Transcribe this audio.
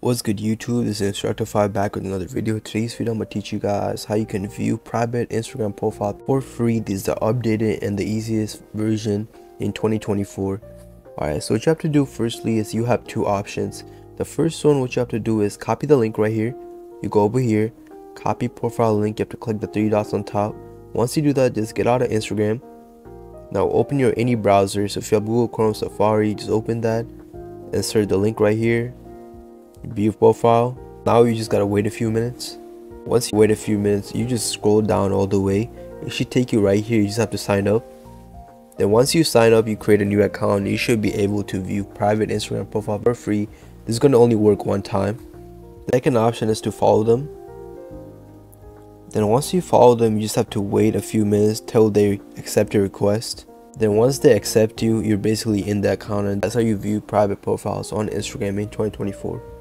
What's good YouTube, this is Instructor5 back with another video. Today's video I'm going to teach you guys how you can view private Instagram profile for free. These are updated and the easiest version in 2024. Alright, so what you have to do firstly is you have two options. The first one, what you have to do is copy the link right here. You go over here, copy profile link, you have to click the three dots on top. Once you do that, just get out of Instagram. Now open your any browser. So if you have Google Chrome, Safari, just open that, insert the link right here, view profile. Now you just gotta wait a few minutes. Once you wait a few minutes, you just scroll down all the way. It should take you right here. You just have to sign up. Then once you sign up, you create a new account. You should be able to view private Instagram profile for free. This is going to only work one time. The second option is to follow them. Then once you follow them, you just have to wait a few minutes till they accept your request. Then once they accept you, you're basically in the account, and that's how you view private profiles on Instagram in 2024.